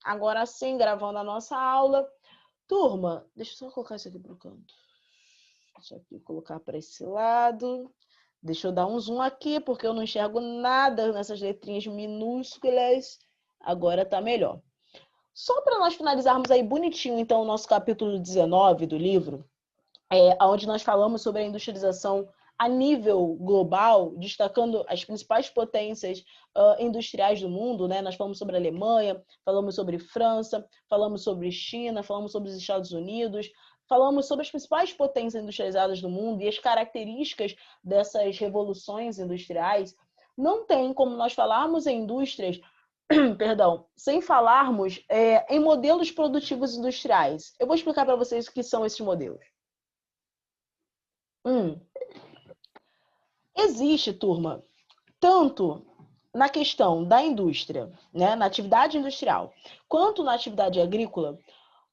Agora sim, gravando a nossa aula. Turma, deixa eu só colocar isso aqui pro canto. Deixa eu aqui colocar para esse lado. Deixa eu dar um zoom aqui, porque eu não enxergo nada nessas letrinhas minúsculas. Agora tá melhor. Só para nós finalizarmos aí bonitinho, então, o nosso capítulo 19 do livro, onde nós falamos sobre a industrialização a nível global, destacando as principais potências industriais do mundo, né? Nós falamos sobre a Alemanha, falamos sobre França, falamos sobre China, falamos sobre os Estados Unidos, falamos sobre as principais potências industrializadas do mundo e as características dessas revoluções industriais. Não tem como nós falarmos em indústrias, perdão, sem falarmos em modelos produtivos industriais. Eu vou explicar para vocês o que são esses modelos. Existe, turma, tanto na questão da indústria, né, na atividade industrial, quanto na atividade agrícola,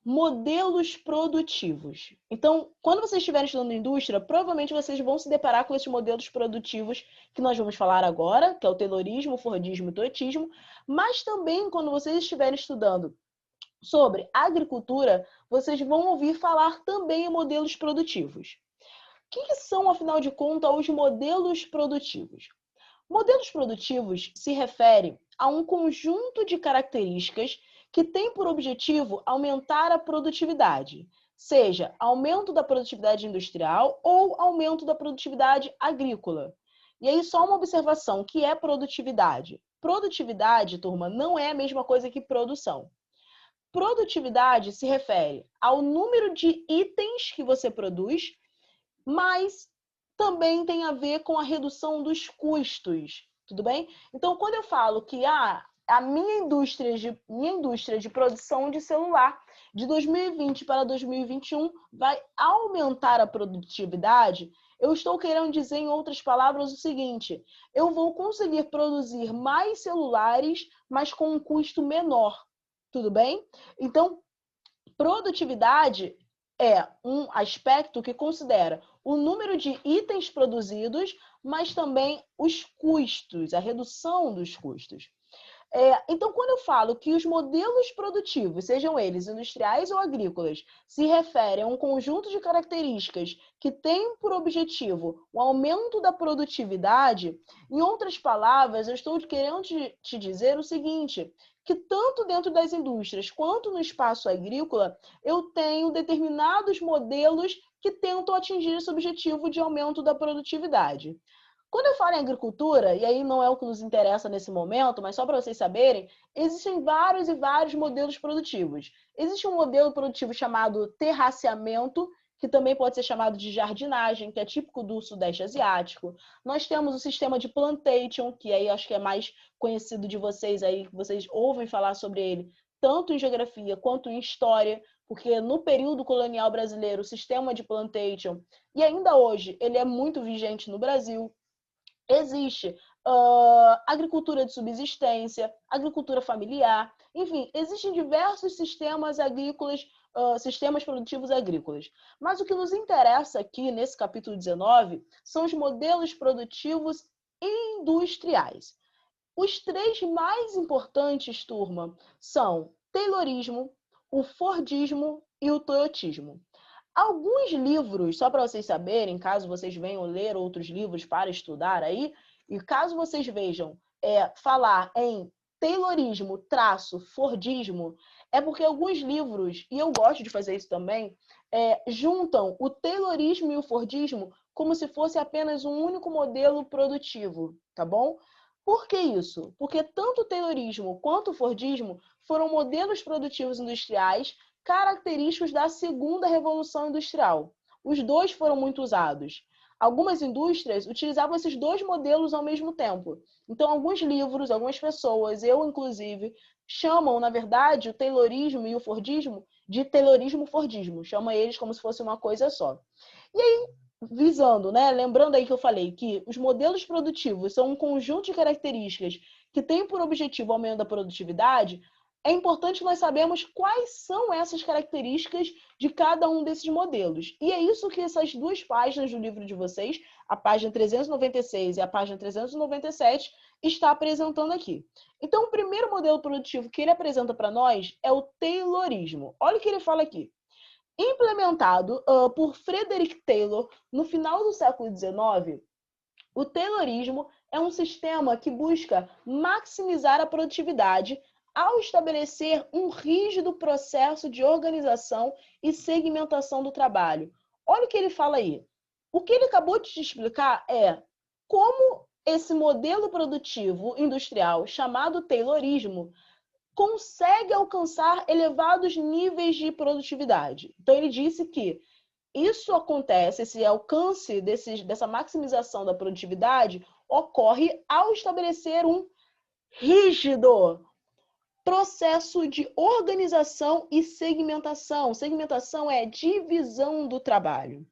modelos produtivos. Então, quando vocês estiverem estudando indústria, provavelmente vocês vão se deparar com esses modelos produtivos que nós vamos falar agora, que é o taylorismo, o fordismo e o toyotismo, mas também quando vocês estiverem estudando sobre agricultura, vocês vão ouvir falar também em modelos produtivos. O que são, afinal de contas, os modelos produtivos? Modelos produtivos se refere a um conjunto de características que tem por objetivo aumentar a produtividade, seja aumento da produtividade industrial ou aumento da produtividade agrícola. E aí, só uma observação: que é produtividade? Produtividade, turma, não é a mesma coisa que produção. Produtividade se refere ao número de itens que você produz, mas também tem a ver com a redução dos custos, tudo bem? Então, quando eu falo que a minha indústria de produção de celular de 2020 para 2021 vai aumentar a produtividade, eu estou querendo dizer, em outras palavras, o seguinte: eu vou conseguir produzir mais celulares, mas com um custo menor, tudo bem? Então, produtividade é um aspecto que considera o número de itens produzidos, mas também os custos, a redução dos custos. Então, quando eu falo que os modelos produtivos, sejam eles industriais ou agrícolas, se referem a um conjunto de características que tem por objetivo o aumento da produtividade, em outras palavras, eu estou querendo te dizer o seguinte: que tanto dentro das indústrias quanto no espaço agrícola, eu tenho determinados modelos que tentam atingir esse objetivo de aumento da produtividade. Quando eu falo em agricultura, e aí não é o que nos interessa nesse momento, mas só para vocês saberem, existem vários e vários modelos produtivos. Existe um modelo produtivo chamado terraceamento, que também pode ser chamado de jardinagem, que é típico do Sudeste Asiático. Nós temos o sistema de plantation, que aí acho que é mais conhecido de vocês, aí vocês ouvem falar sobre ele, tanto em geografia quanto em história, porque no período colonial brasileiro, o sistema de plantation, e ainda hoje, ele é muito vigente no Brasil. Existe agricultura de subsistência, agricultura familiar, enfim, existem diversos sistemas agrícolas, sistemas produtivos agrícolas. Mas o que nos interessa aqui nesse capítulo 19 são os modelos produtivos industriais. Os três mais importantes, turma, são o taylorismo, o fordismo e o toyotismo. Alguns livros, só para vocês saberem, caso vocês venham ler outros livros para estudar aí, e caso vocês vejam falar em taylorismo traço fordismo, é porque alguns livros, e eu gosto de fazer isso também, juntam o taylorismo e o fordismo como se fosse apenas um único modelo produtivo, tá bom? Por que isso? Porque tanto o taylorismo quanto o fordismo foram modelos produtivos industriais característicos da segunda revolução industrial. Os dois foram muito usados. Algumas indústrias utilizavam esses dois modelos ao mesmo tempo. Então, alguns livros, algumas pessoas, eu inclusive, chamam, na verdade, o taylorismo e o fordismo de taylorismo-fordismo. Chamam eles como se fosse uma coisa só. E aí, visando, né? Lembrando aí que eu falei que os modelos produtivos são um conjunto de características que tem por objetivo o aumento da produtividade, é importante nós sabermos quais são essas características de cada um desses modelos. E é isso que essas duas páginas do livro de vocês, a página 396 e a página 397, está apresentando aqui. Então, o primeiro modelo produtivo que ele apresenta para nós é o Taylorismo. Olha o que ele fala aqui. Implementado por Frederick Taylor no final do século XIX, o Taylorismo é um sistema que busca maximizar a produtividade ao estabelecer um rígido processo de organização e segmentação do trabalho. Olha o que ele fala aí. O que ele acabou de te explicar é como esse modelo produtivo industrial chamado Taylorismo consegue alcançar elevados níveis de produtividade. Então, ele disse que isso acontece, esse alcance dessa maximização da produtividade ocorre ao estabelecer um rígido processo de organização e segmentação. Segmentação é divisão do trabalho.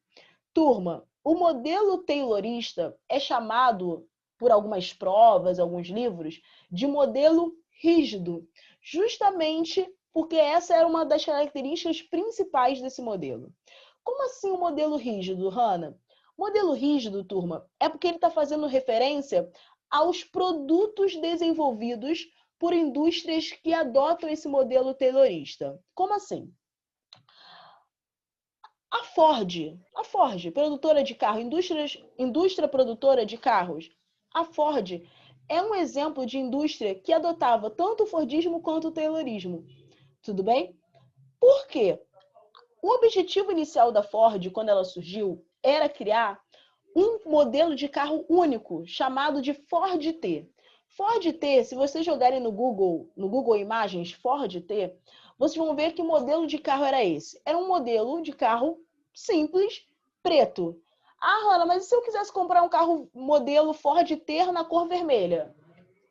Turma, o modelo taylorista é chamado, por algumas provas, alguns livros, de modelo rígido, justamente porque essa era uma das características principais desse modelo. Como assim o modelo rígido, Hanna? Modelo rígido, turma, é porque ele está fazendo referência aos produtos desenvolvidos por indústrias que adotam esse modelo taylorista. Como assim? A Ford, produtora de carro, indústria produtora de carros, a Ford é um exemplo de indústria que adotava tanto o Fordismo quanto o Taylorismo. Tudo bem? Por quê? O objetivo inicial da Ford, quando ela surgiu, era criar um modelo de carro único, chamado de Ford T. Ford T, se vocês jogarem no Google Imagens, Ford T, vocês vão ver que modelo de carro era esse. Era um modelo de carro simples, preto. Ah, Hanna, mas e se eu quisesse comprar um carro modelo Ford T na cor vermelha?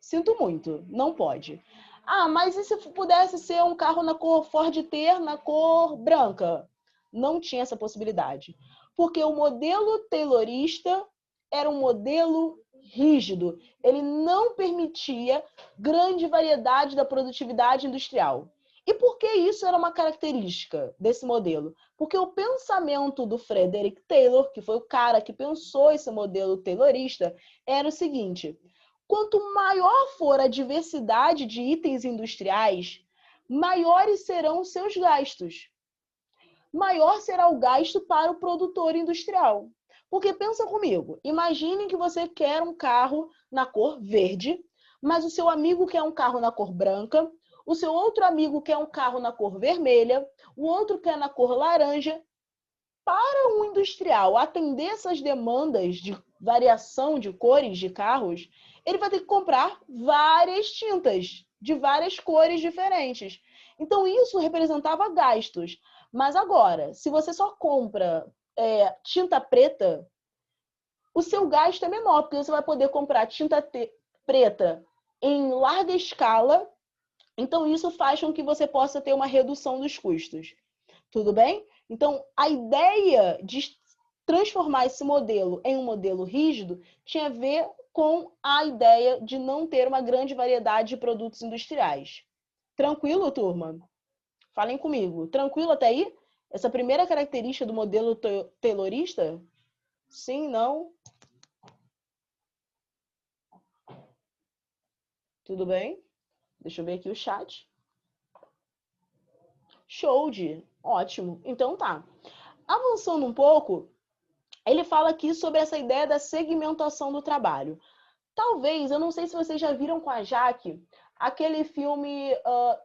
Sinto muito, não pode. Ah, mas e se pudesse ser um carro na cor Ford T na cor branca? Não tinha essa possibilidade. Porque o modelo taylorista era um modelo rígido. Ele não permitia grande variedade da produtividade industrial. E por que isso era uma característica desse modelo? Porque o pensamento do Frederick Taylor, que foi o cara que pensou esse modelo taylorista, era o seguinte: quanto maior for a diversidade de itens industriais, maiores serão os seus gastos. Maior será o gasto para o produtor industrial. Porque pensa comigo, imagine que você quer um carro na cor verde, mas o seu amigo quer um carro na cor branca, o seu outro amigo quer um carro na cor vermelha, o outro quer na cor laranja. Para um industrial atender essas demandas de variação de cores de carros, ele vai ter que comprar várias tintas de várias cores diferentes. Então, isso representava gastos. Mas agora, se você só compra tinta preta, o seu gasto é menor, porque você vai poder comprar tinta preta em larga escala. Então, isso faz com que você possa ter uma redução dos custos. Tudo bem? Então, a ideia de transformar esse modelo em um modelo rígido tinha a ver com a ideia de não ter uma grande variedade de produtos industriais. Tranquilo, turma? Falem comigo. Tranquilo até aí? Essa primeira característica do modelo taylorista? Sim, não? Tudo bem? Deixa eu ver aqui o chat. Show de... Ótimo. Então tá. Avançando um pouco, ele fala aqui sobre essa ideia da segmentação do trabalho. Talvez, eu não sei se vocês já viram com a Jaque, aquele filme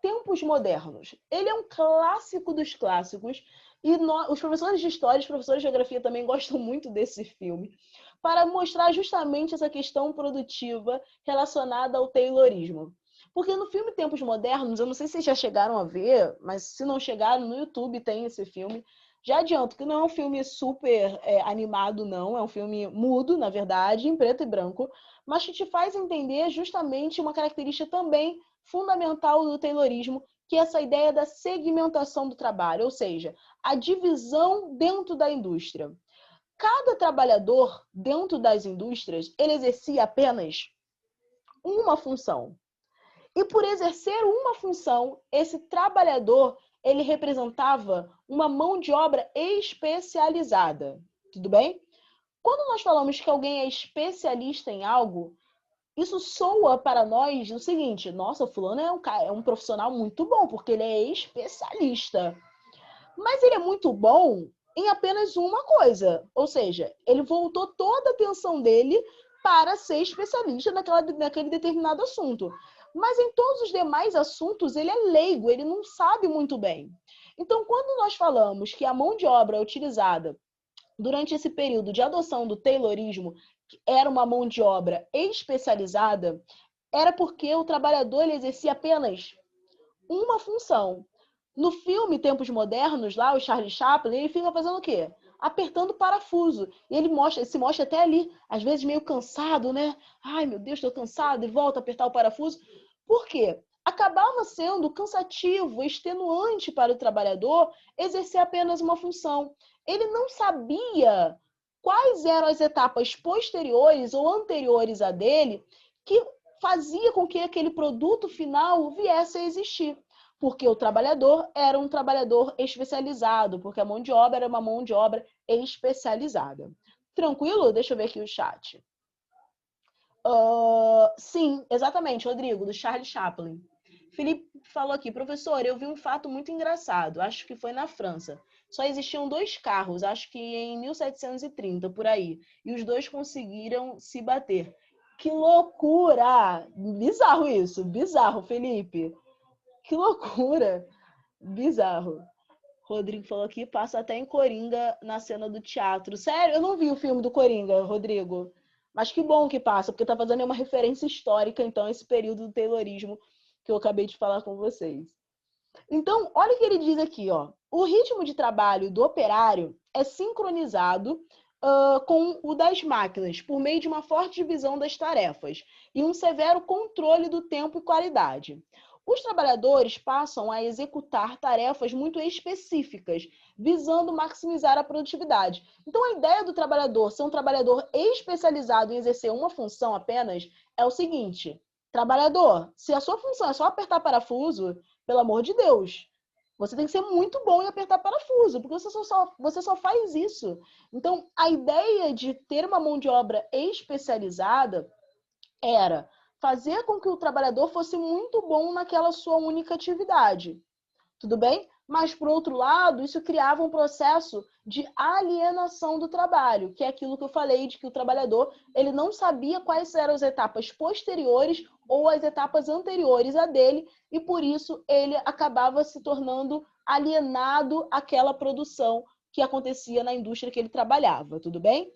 Tempos Modernos. Ele é um clássico dos clássicos e os professores de história, os professores de geografia também gostam muito desse filme, para mostrar justamente essa questão produtiva relacionada ao taylorismo. Porque no filme Tempos Modernos, eu não sei se vocês já chegaram a ver, mas se não chegaram, no YouTube tem esse filme. Já adianto que não é um filme super animado, não. É um filme mudo, na verdade, em preto e branco, mas que te faz entender justamente uma característica também fundamental do taylorismo, que é essa ideia da segmentação do trabalho, ou seja, a divisão dentro da indústria. Cada trabalhador dentro das indústrias, ele exercia apenas uma função. E por exercer uma função, esse trabalhador, ele representava uma mão de obra especializada. Tudo bem? Quando nós falamos que alguém é especialista em algo, isso soa para nós o seguinte: nossa, o fulano é um profissional muito bom, porque ele é especialista. Mas ele é muito bom em apenas uma coisa. Ou seja, ele voltou toda a atenção dele para ser especialista naquele determinado assunto. Mas em todos os demais assuntos, ele é leigo, ele não sabe muito bem. Então, quando nós falamos que a mão de obra é utilizada durante esse período de adoção do Taylorismo, que era uma mão de obra especializada, era porque o trabalhador ele exercia apenas uma função. No filme Tempos Modernos, lá, o Charlie Chaplin, ele fica fazendo o quê? Apertando o parafuso. E ele se mostra até ali, às vezes meio cansado, né? Ai, meu Deus, estou cansado, e volta a apertar o parafuso. Por quê? Acabava sendo cansativo, extenuante para o trabalhador exercer apenas uma função. Ele não sabia quais eram as etapas posteriores ou anteriores a dele que fazia com que aquele produto final viesse a existir. Porque o trabalhador era um trabalhador especializado, porque a mão de obra era uma mão de obra especializada. Tranquilo? Deixa eu ver aqui o chat. Sim, exatamente, Rodrigo, do Charlie Chaplin. Felipe falou aqui, professor, eu vi um fato muito engraçado, acho que foi na França. Só existiam 2 carros, acho que em 1730, por aí. E os 2 conseguiram se bater. Que loucura! Bizarro isso, bizarro, Felipe. Que loucura! Bizarro. Rodrigo falou aqui, passa até em Coringa na cena do teatro. Sério, eu não vi o filme do Coringa, Rodrigo. Mas que bom que passa, porque tá fazendo uma referência histórica, então, a esse período do Taylorismo que eu acabei de falar com vocês. Então, olha o que ele diz aqui, ó. O ritmo de trabalho do operário é sincronizado com o das máquinas, por meio de uma forte divisão das tarefas e um severo controle do tempo e qualidade. Os trabalhadores passam a executar tarefas muito específicas, visando maximizar a produtividade. Então, a ideia do trabalhador ser um trabalhador especializado em exercer uma função apenas é o seguinte: trabalhador, se a sua função é só apertar parafuso, pelo amor de Deus, você tem que ser muito bom em apertar parafuso, porque você só faz isso. Então, a ideia de ter uma mão de obra especializada era fazer com que o trabalhador fosse muito bom naquela sua única atividade. Tudo bem? Mas, por outro lado, isso criava um processo de alienação do trabalho, que é aquilo que eu falei, de que o trabalhador ele não sabia quais eram as etapas posteriores ou as etapas anteriores a dele, e por isso ele acabava se tornando alienado àquela produção que acontecia na indústria que ele trabalhava, tudo bem?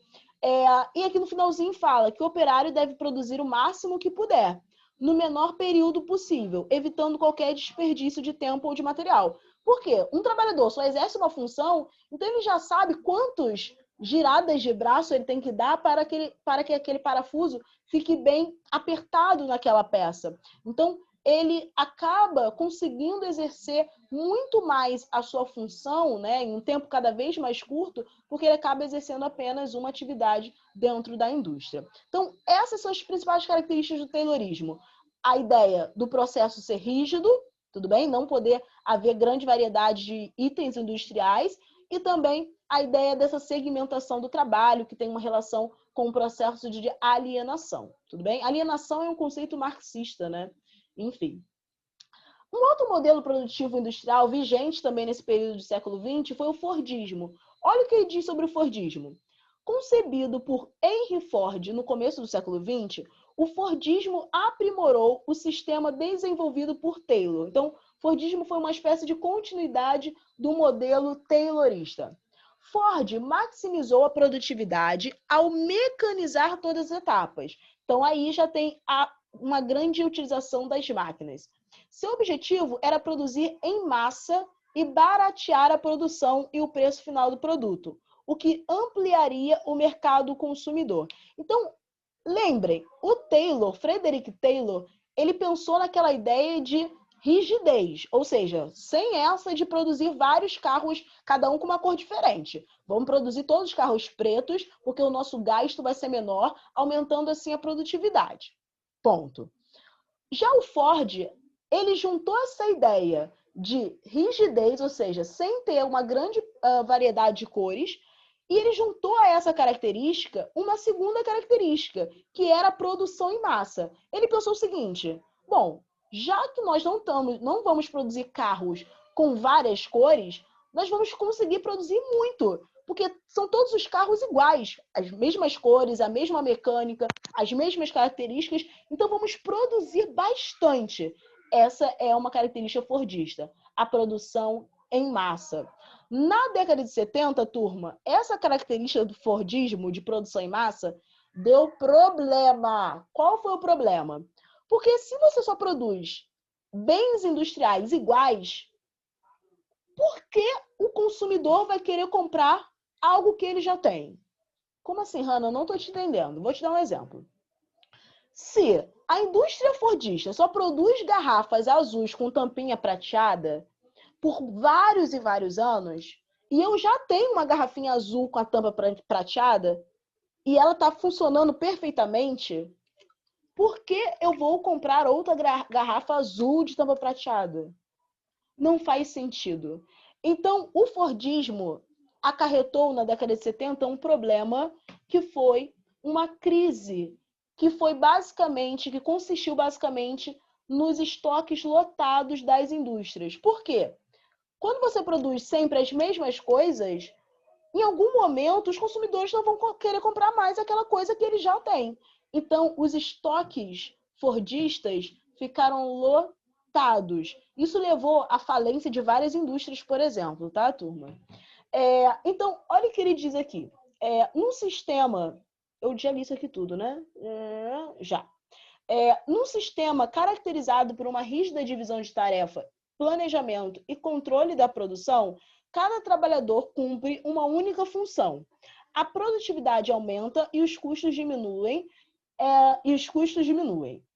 E aqui no finalzinho fala que o operário deve produzir o máximo que puder, no menor período possível, evitando qualquer desperdício de tempo ou de material. Por quê? Um trabalhador só exerce uma função, então ele já sabe quantas giradas de braço ele tem que dar para que aquele parafuso fique bem apertado naquela peça. Então, ele acaba conseguindo exercer muito mais a sua função, né, em um tempo cada vez mais curto, porque ele acaba exercendo apenas uma atividade dentro da indústria. Então, essas são as principais características do Taylorismo. A ideia do processo ser rígido, tudo bem? Não poder haver grande variedade de itens industriais, e também a ideia dessa segmentação do trabalho, que tem uma relação com o processo de alienação, tudo bem? Alienação é um conceito marxista, né? Enfim. Um outro modelo produtivo industrial vigente também nesse período do século XX foi o Fordismo. Olha o que ele diz sobre o Fordismo. Concebido por Henry Ford no começo do século XX, o Fordismo aprimorou o sistema desenvolvido por Taylor. Então, Fordismo foi uma espécie de continuidade do modelo taylorista. Ford maximizou a produtividade ao mecanizar todas as etapas. Então, aí já tem uma grande utilização das máquinas. Seu objetivo era produzir em massa e baratear a produção e o preço final do produto, o que ampliaria o mercado consumidor. Então, lembrem, o Taylor, Frederick Taylor, ele pensou naquela ideia de rigidez, ou seja, sem essa de produzir vários carros, cada um com uma cor diferente. Vamos produzir todos os carros pretos, porque o nosso gasto vai ser menor, aumentando assim a produtividade. Ponto. Já o Ford, ele juntou essa ideia de rigidez, ou seja, sem ter uma grande variedade de cores, e ele juntou a essa característica uma segunda característica, que era a produção em massa. Ele pensou o seguinte: bom, já que nós não vamos produzir carros com várias cores, nós vamos conseguir produzir muito, porque são todos os carros iguais, as mesmas cores, a mesma mecânica, as mesmas características, então vamos produzir bastante. Essa é uma característica fordista, a produção em massa. Na década de 70, turma, essa característica do Fordismo de produção em massa deu problema. Qual foi o problema? Porque se você só produz bens industriais iguais, por que o consumidor vai querer comprar algo que ele já tem? Como assim, Hannah? Eu não estou te entendendo. Vou te dar um exemplo. Se a indústria fordista só produz garrafas azuis com tampinha prateada por vários e vários anos, e eu já tenho uma garrafinha azul com a tampa prateada, e ela está funcionando perfeitamente, por que eu vou comprar outra garrafa azul de tampa prateada? Não faz sentido. Então, o Fordismo acarretou na década de 70 um problema que foi uma crise, que consistiu basicamente nos estoques lotados das indústrias. Por quê? Quando você produz sempre as mesmas coisas, em algum momento os consumidores não vão querer comprar mais aquela coisa que eles já têm. Então, os estoques fordistas ficaram lotados. Isso levou à falência de várias indústrias, por exemplo, tá, turma? Então, olha o que ele diz aqui. Num sistema... Eu já li isso aqui tudo, né? Já. Num sistema caracterizado por uma rígida divisão de tarefa, planejamento e controle da produção, cada trabalhador cumpre uma única função. A produtividade aumenta e os custos diminuem.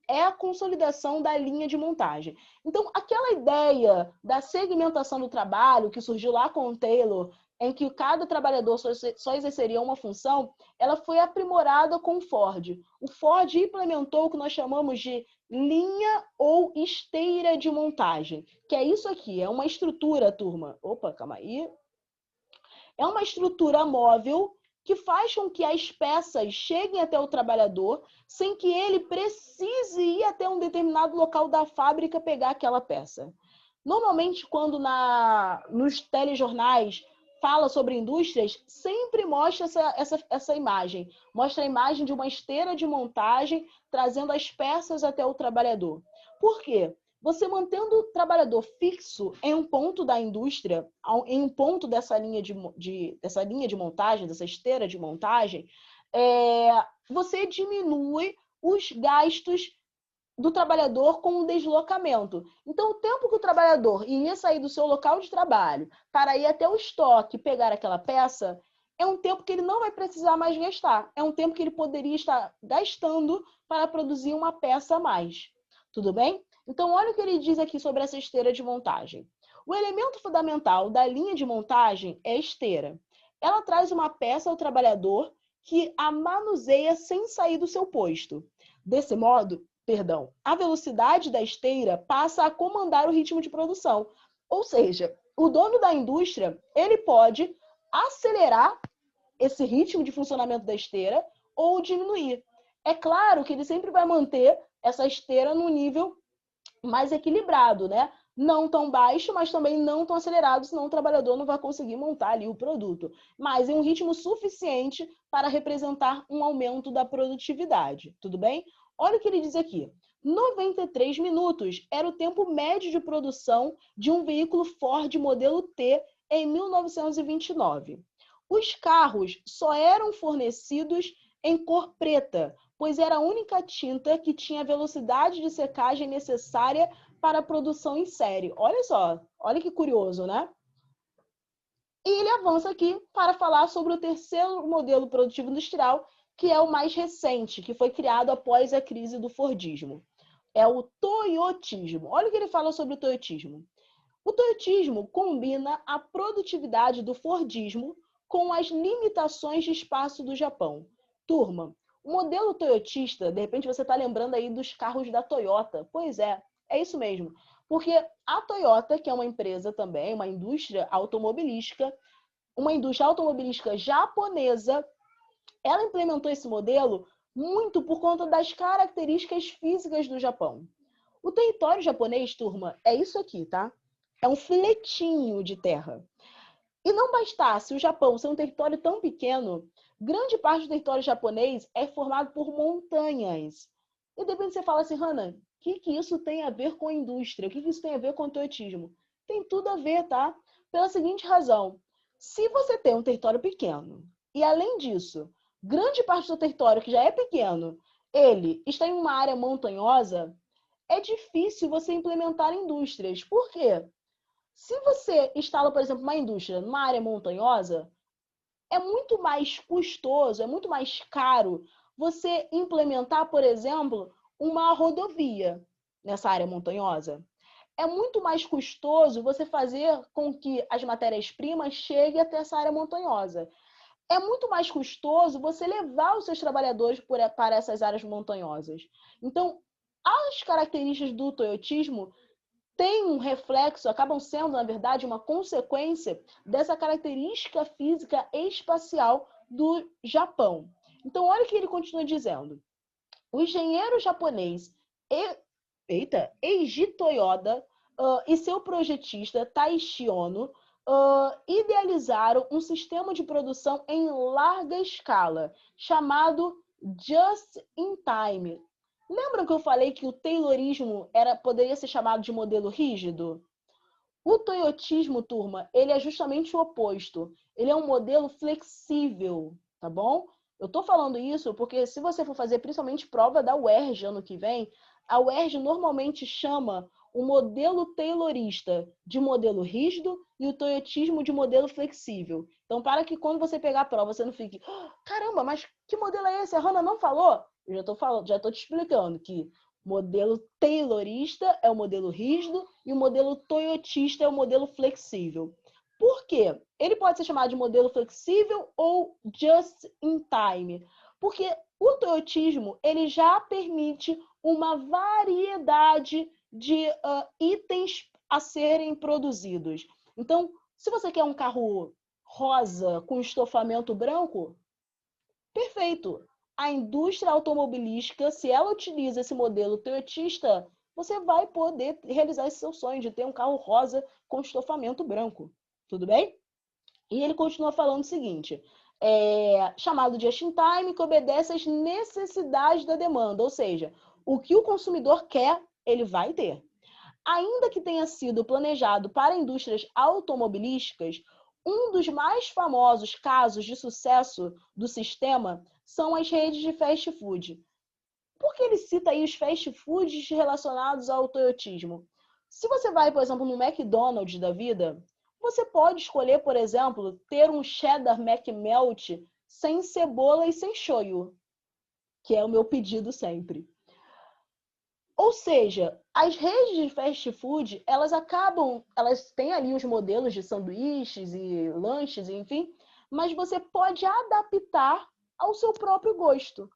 É a consolidação da linha de montagem. Então, aquela ideia da segmentação do trabalho que surgiu lá com o Taylor, em que cada trabalhador só exerceria uma função, ela foi aprimorada com o Ford. O Ford implementou o que nós chamamos de linha ou esteira de montagem, que é isso aqui, é uma estrutura, turma. Opa, calma aí. É uma estrutura móvel que faz com que as peças cheguem até o trabalhador sem que ele precise ir até um determinado local da fábrica pegar aquela peça. Normalmente, quando nos telejornais fala sobre indústrias, sempre mostra essa imagem. Mostra a imagem de uma esteira de montagem trazendo as peças até o trabalhador. Por quê? Você mantendo o trabalhador fixo em um ponto da indústria, em um ponto dessa linha de montagem, dessa esteira de montagem, você diminui os gastos do trabalhador com o deslocamento. Então, o tempo que o trabalhador iria sair do seu local de trabalho para ir até o estoque e pegar aquela peça, é um tempo que ele não vai precisar mais gastar. É um tempo que ele poderia estar gastando para produzir uma peça a mais. Tudo bem? Então, olha o que ele diz aqui sobre essa esteira de montagem. O elemento fundamental da linha de montagem é a esteira. Ela traz uma peça ao trabalhador que a manuseia sem sair do seu posto. Desse modo, a velocidade da esteira passa a comandar o ritmo de produção. Ou seja, o dono da indústria, ele pode acelerar esse ritmo de funcionamento da esteira ou diminuir. É claro que ele sempre vai manter essa esteira no nível mais equilibrado, né? Não tão baixo, mas também não tão acelerado, senão o trabalhador não vai conseguir montar ali o produto. Mas em um ritmo suficiente para representar um aumento da produtividade. Tudo bem? Olha o que ele diz aqui. 93 minutos era o tempo médio de produção de um veículo Ford modelo T em 1929. Os carros só eram fornecidos em cor preta, pois era a única tinta que tinha a velocidade de secagem necessária para a produção em série. Olha só, olha que curioso, né? E ele avança aqui para falar sobre o terceiro modelo produtivo industrial, que é o mais recente, que foi criado após a crise do Fordismo. É o toyotismo. Olha o que ele fala sobre o toyotismo. O toyotismo combina a produtividade do Fordismo com as limitações de espaço do Japão. Turma, O modelo toyotista, de repente você está lembrando aí dos carros da Toyota. Pois é isso mesmo. Porque a Toyota, que é uma empresa também, uma indústria automobilística japonesa, ela implementou esse modelo muito por conta das características físicas do Japão. O território japonês, turma, é isso aqui, tá? É um filetinho de terra. E não bastasse o Japão ser um território tão pequeno, grande parte do território japonês é formado por montanhas. E de repente você fala assim, Hannah, o que isso tem a ver com a indústria? O que isso tem a ver com o toyotismo? Tem tudo a ver, tá? Pela seguinte razão. Se você tem um território pequeno, e além disso, grande parte do território que já é pequeno, ele está em uma área montanhosa, é difícil você implementar indústrias. Por quê? Se você instala, por exemplo, uma indústria numa área montanhosa, é muito mais custoso, é muito mais caro você implementar, por exemplo, uma rodovia nessa área montanhosa. É muito mais custoso você fazer com que as matérias-primas cheguem até essa área montanhosa. É muito mais custoso você levar os seus trabalhadores para essas áreas montanhosas. Então, as características do toyotismo têm um reflexo, acabam sendo, na verdade, uma consequência dessa característica física espacial do Japão. Então, olha o que ele continua dizendo. O engenheiro japonês Eiji Toyoda e seu projetista Taishi Ono idealizaram um sistema de produção em larga escala, chamado Just in Time. Lembram que eu falei que o Taylorismo poderia ser chamado de modelo rígido? O toyotismo, turma, ele é justamente o oposto. Ele é um modelo flexível, tá bom? Eu tô falando isso porque se você for fazer principalmente prova da UERJ ano que vem, a UERJ normalmente chama o modelo taylorista de modelo rígido e o toyotismo de modelo flexível. Então, para que quando você pegar a prova, você não fique, caramba, mas que modelo é esse? A Hannah não falou? Eu já tô te explicando que modelo taylorista é o modelo rígido e o modelo toyotista é o modelo flexível. Por quê? Ele pode ser chamado de modelo flexível ou just in time. Porque o toyotismo ele já permite uma variedade de itens a serem produzidos. Então, se você quer um carro rosa com estofamento branco, perfeito. A indústria automobilística, se ela utiliza esse modelo toyotista, você vai poder realizar esse seu sonho de ter um carro rosa com estofamento branco. Tudo bem? E ele continua falando o seguinte, chamado just in time, que obedece às necessidades da demanda, ou seja, o que o consumidor quer, ele vai ter. Ainda que tenha sido planejado para indústrias automobilísticas, um dos mais famosos casos de sucesso do sistema são as redes de fast food. Por que ele cita aí os fast foods relacionados ao toyotismo? Se você vai, por exemplo, no McDonald's da vida, você pode escolher, por exemplo, ter um cheddar McMelt sem cebola e sem shoyu, que é o meu pedido sempre. Ou seja, as redes de fast food, elas têm ali os modelos de sanduíches e lanches, enfim, mas você pode adaptar ao seu próprio gosto.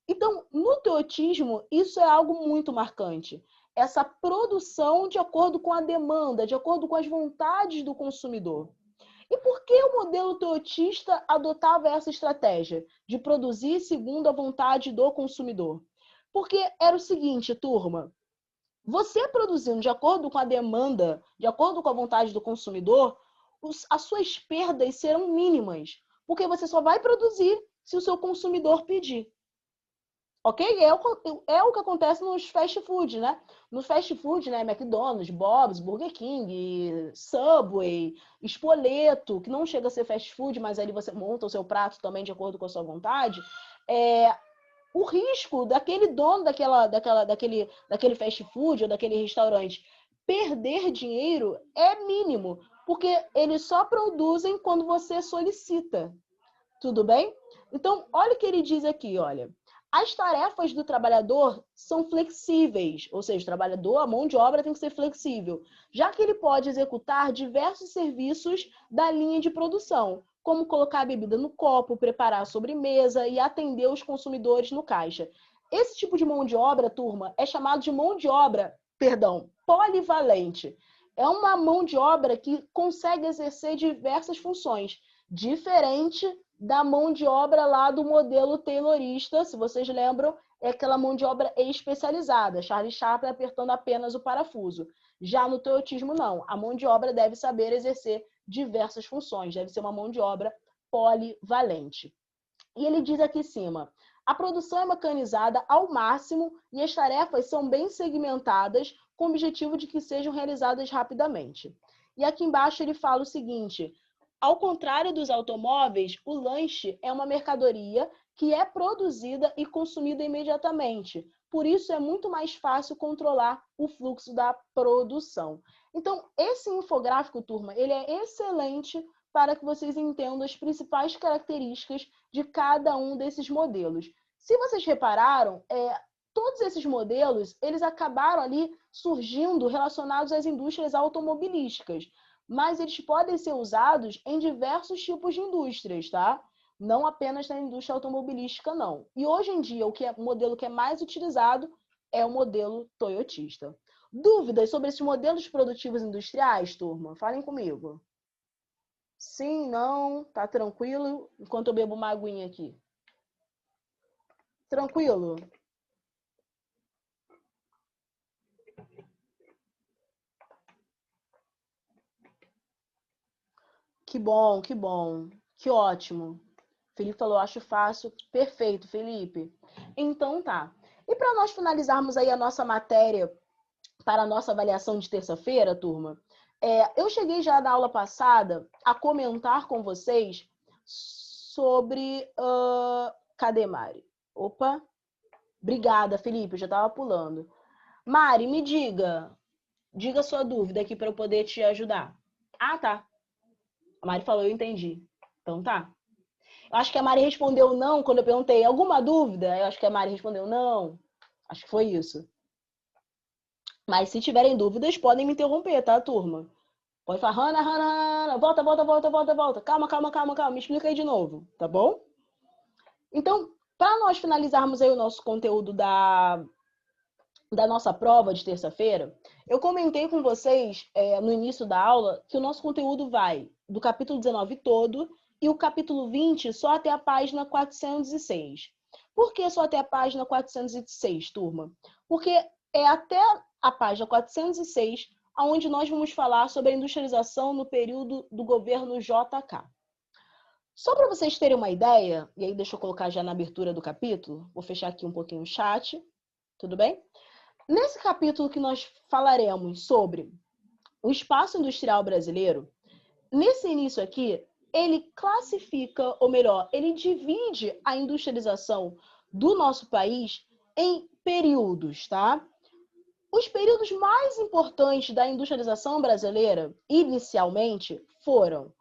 Então, no toyotismo, isso é algo muito marcante. Essa produção de acordo com a demanda, de acordo com as vontades do consumidor. E por que o modelo toyotista adotava essa estratégia de produzir segundo a vontade do consumidor? Porque era o seguinte, turma, você produzindo de acordo com a demanda, de acordo com a vontade do consumidor, as suas perdas serão mínimas, porque você só vai produzir se o seu consumidor pedir. Ok? É o que acontece nos fast food, né? No fast food, né? McDonald's, Bob's, Burger King, Subway, Spoleto, que não chega a ser fast food, mas ali você monta o seu prato também de acordo com a sua vontade. O risco daquele dono daquele fast food ou daquele restaurante perder dinheiro é mínimo, porque eles só produzem quando você solicita. Tudo bem? Então, olha o que ele diz aqui, olha. As tarefas do trabalhador são flexíveis, ou seja, o trabalhador, a mão de obra tem que ser flexível, já que ele pode executar diversos serviços da linha de produção, como colocar a bebida no copo, preparar a sobremesa e atender os consumidores no caixa. Esse tipo de mão de obra, turma, é chamado de mão de obra, polivalente. É uma mão de obra que consegue exercer diversas funções, diferente da mão de obra lá do modelo taylorista, se vocês lembram, é aquela mão de obra especializada, Charlie Chaplin apertando apenas o parafuso. Já no toyotismo, não. A mão de obra deve saber exercer diversas funções, deve ser uma mão de obra polivalente. E ele diz aqui em cima, a produção é mecanizada ao máximo e as tarefas são bem segmentadas com o objetivo de que sejam realizadas rapidamente. E aqui embaixo ele fala o seguinte, ao contrário dos automóveis, o lanche é uma mercadoria que é produzida e consumida imediatamente. Por isso, é muito mais fácil controlar o fluxo da produção. Então, esse infográfico, turma, ele é excelente para que vocês entendam as principais características de cada um desses modelos. Se vocês repararam, todos esses modelos, eles acabaram ali surgindo relacionados às indústrias automobilísticas, mas eles podem ser usados em diversos tipos de indústrias, tá? Não apenas na indústria automobilística, não. E hoje em dia, o modelo que é mais utilizado é o modelo toyotista. Dúvidas sobre esses modelos produtivos industriais, turma? Falem comigo. Sim, não, tá tranquilo? Enquanto eu bebo uma aguinha aqui. Tranquilo? Que bom, que bom. Que ótimo. Felipe falou, acho fácil. Perfeito, Felipe. Então tá. E para nós finalizarmos aí a nossa matéria para a nossa avaliação de terça-feira, turma, eu cheguei já na aula passada a comentar com vocês sobre... cadê Mari? Opa. Obrigada, Felipe, eu já estava pulando. Mari, me diga a sua dúvida aqui para eu poder te ajudar. Ah, tá. A Mari falou, eu entendi. Então tá. Eu acho que a Mari respondeu não quando eu perguntei alguma dúvida. Eu acho que a Mari respondeu não. Acho que foi isso. Mas se tiverem dúvidas, podem me interromper, tá, turma? Pode falar, Hannah, volta. Calma. Me explica aí de novo, tá bom? Então, para nós finalizarmos aí o nosso conteúdo da nossa prova de terça-feira, eu comentei com vocês no início da aula que o nosso conteúdo vai do capítulo 19 todo e o capítulo 20 só até a página 406. Por que só até a página 406, turma? Porque é até a página 406 onde nós vamos falar sobre a industrialização no período do governo JK. Só para vocês terem uma ideia, e aí deixa eu colocar já na abertura do capítulo, vou fechar aqui um pouquinho o chat, tudo bem? Nesse capítulo que nós falaremos sobre o espaço industrial brasileiro, nesse início aqui, ele classifica, ou melhor, ele divide a industrialização do nosso país em períodos, tá? Os períodos mais importantes da industrialização brasileira, inicialmente, foram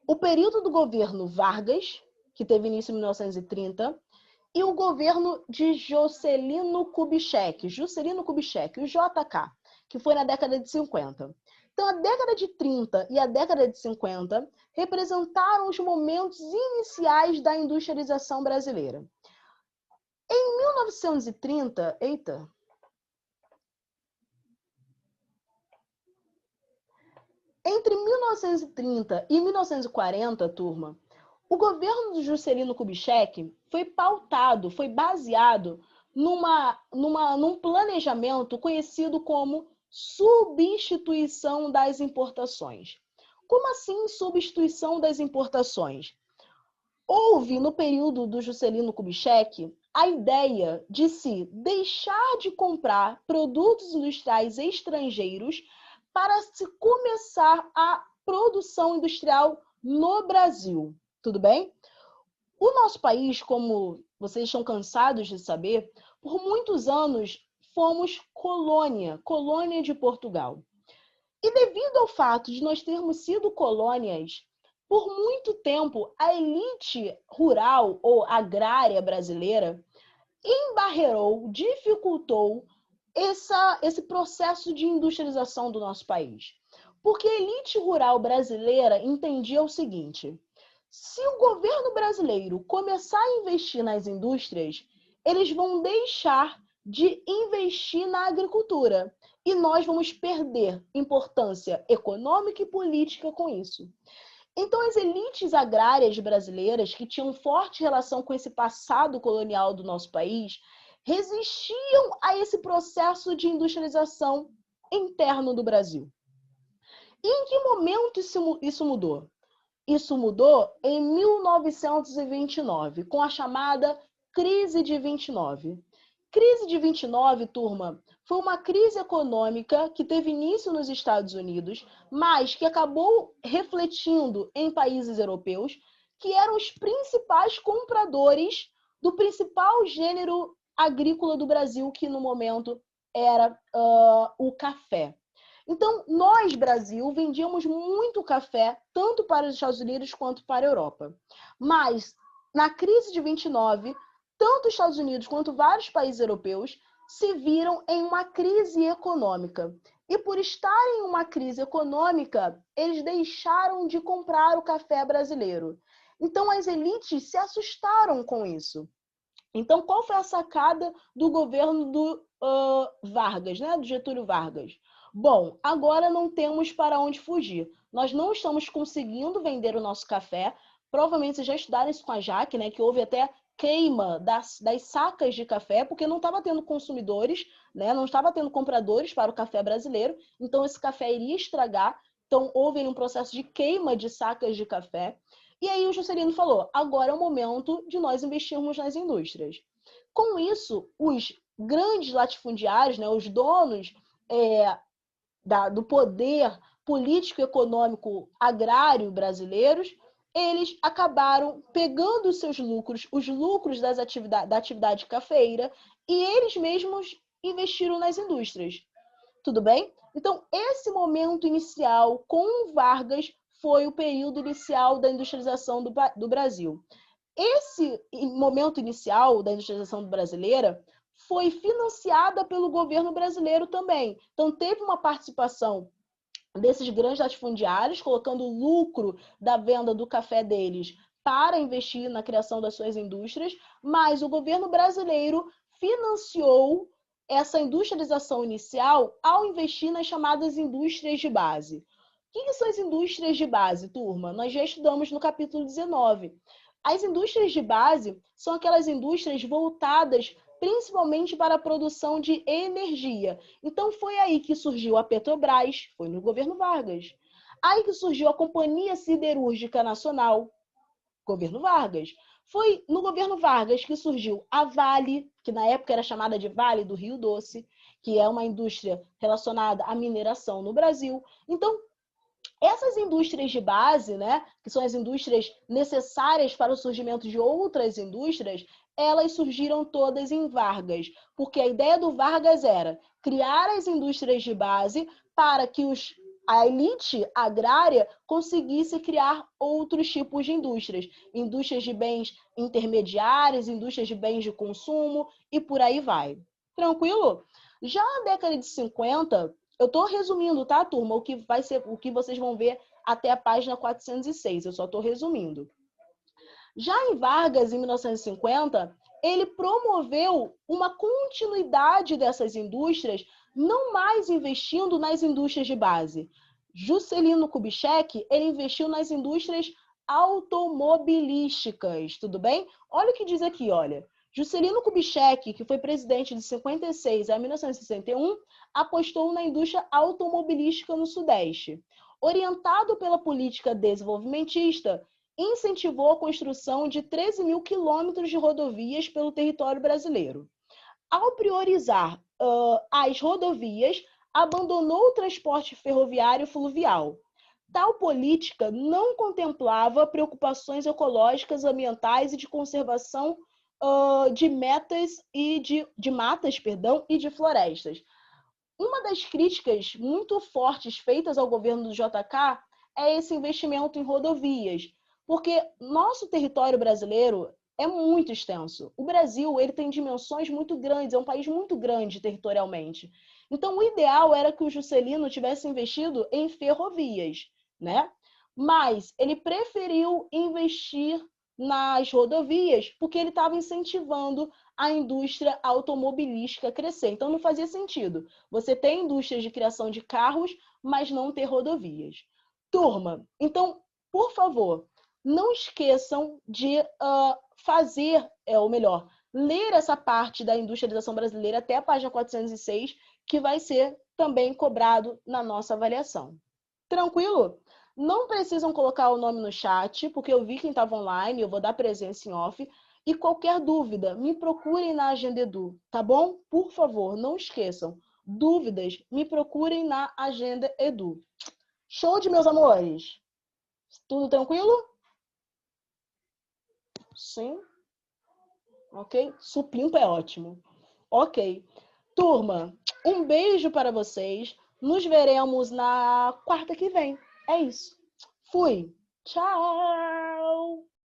o período do governo Vargas, que teve início em 1930, e o governo de Juscelino Kubitschek, o JK, que foi na década de 50. Então, a década de 30 e a década de 50 representaram os momentos iniciais da industrialização brasileira. Em 1930, entre 1930 e 1940, turma, o governo do Juscelino Kubitschek foi baseado num planejamento conhecido como substituição das importações. Como assim substituição das importações? Houve, no período do Juscelino Kubitschek, a ideia de se deixar de comprar produtos industriais estrangeiros para se começar a produção industrial no Brasil. Tudo bem? O nosso país, como vocês estão cansados de saber, por muitos anos fomos colônia de Portugal. E devido ao fato de nós termos sido colônias, por muito tempo a elite rural ou agrária brasileira embarreirou, dificultou esse processo de industrialização do nosso país. Porque a elite rural brasileira entendia o seguinte: Se o governo brasileiro começar a investir nas indústrias, eles vão deixar de investir na agricultura e nós vamos perder importância econômica e política com isso. Então, as elites agrárias brasileiras, que tinham forte relação com esse passado colonial do nosso país, resistiam a esse processo de industrialização interno do Brasil. E em que momento isso mudou? Isso mudou em 1929, com a chamada Crise de 29. Crise de 29, turma, foi uma crise econômica que teve início nos Estados Unidos, mas que acabou refletindo em países europeus, que eram os principais compradores do principal gênero agrícola do Brasil, que no momento era o café. Então, nós, Brasil, vendíamos muito café, tanto para os Estados Unidos quanto para a Europa. Mas, na crise de 29, tanto os Estados Unidos quanto vários países europeus se viram em uma crise econômica. E por estarem em uma crise econômica, eles deixaram de comprar o café brasileiro. Então, as elites se assustaram com isso. Então, qual foi a sacada do governo do Vargas, né? Do Getúlio Vargas? Bom, agora não temos para onde fugir. Nós não estamos conseguindo vender o nosso café. Provavelmente vocês já estudaram isso com a Jaque, né? Que houve até queima das sacas de café, porque não estava tendo consumidores, né? Não estava tendo compradores para o café brasileiro. Então, esse café iria estragar. Então, houve um processo de queima de sacas de café. E aí o Juscelino falou, agora é o momento de nós investirmos nas indústrias. Com isso, os grandes latifundiários, né, os donos do poder político, econômico, agrário brasileiros, eles acabaram pegando os seus lucros, os lucros da atividade cafeeira, e eles mesmos investiram nas indústrias. Tudo bem? Então, esse momento inicial com Vargas foi o período inicial da industrialização do Brasil. Esse momento inicial da industrialização brasileira foi financiada pelo governo brasileiro também. Então, teve uma participação desses grandes latifundiários, colocando o lucro da venda do café deles para investir na criação das suas indústrias, mas o governo brasileiro financiou essa industrialização inicial ao investir nas chamadas indústrias de base. O que são as indústrias de base, turma? Nós já estudamos no capítulo 19. As indústrias de base são aquelas indústrias voltadas principalmente para a produção de energia. Então, foi aí que surgiu a Petrobras, foi no governo Vargas. Aí que surgiu a Companhia Siderúrgica Nacional, governo Vargas. Foi no governo Vargas que surgiu a Vale, que na época era chamada de Vale do Rio Doce, que é uma indústria relacionada à mineração no Brasil. Então, essas indústrias de base, né, que são as indústrias necessárias para o surgimento de outras indústrias, elas surgiram todas em Vargas, porque a ideia do Vargas era criar as indústrias de base para que a elite agrária conseguisse criar outros tipos de indústrias. Indústrias de bens intermediários, indústrias de bens de consumo e por aí vai. Tranquilo? Já na década de 50, eu estou resumindo, tá, turma? O que vocês vão ver até a página 406. Eu só estou resumindo. Já em Vargas, em 1950, ele promoveu uma continuidade dessas indústrias, não mais investindo nas indústrias de base. Juscelino Kubitschek, ele investiu nas indústrias automobilísticas, tudo bem? Olha o que diz aqui, olha. Juscelino Kubitschek, que foi presidente de 56 a 1961, apostou na indústria automobilística no Sudeste. Orientado pela política desenvolvimentista, incentivou a construção de 13 mil quilômetros de rodovias pelo território brasileiro. Ao priorizar as rodovias, abandonou o transporte ferroviário e fluvial. Tal política não contemplava preocupações ecológicas, ambientais e de conservação de matas e de florestas. Uma das críticas muito fortes feitas ao governo do JK é esse investimento em rodovias, porque nosso território brasileiro é muito extenso. O Brasil, ele tem dimensões muito grandes, é um país muito grande territorialmente. Então, o ideal era que o Juscelino tivesse investido em ferrovias, né? mas ele preferiu investir nas rodovias porque ele estava incentivando a indústria automobilística a crescer. Então, não fazia sentido você ter indústrias de criação de carros, mas não ter rodovias. Turma, então, por favor, não esqueçam de fazer, ou melhor, ler essa parte da industrialização brasileira até a página 406, que vai ser também cobrado na nossa avaliação. Tranquilo? Não precisam colocar o nome no chat, porque eu vi quem estava online, eu vou dar presença em off. E qualquer dúvida, me procurem na Agenda Edu, tá bom? Por favor, não esqueçam. Dúvidas, me procurem na Agenda Edu. Show de meus amores? Tudo tranquilo? Sim? Ok? Supimpa é ótimo. Ok. Turma, um beijo para vocês. Nos veremos na quarta que vem. É isso. Fui. Tchau!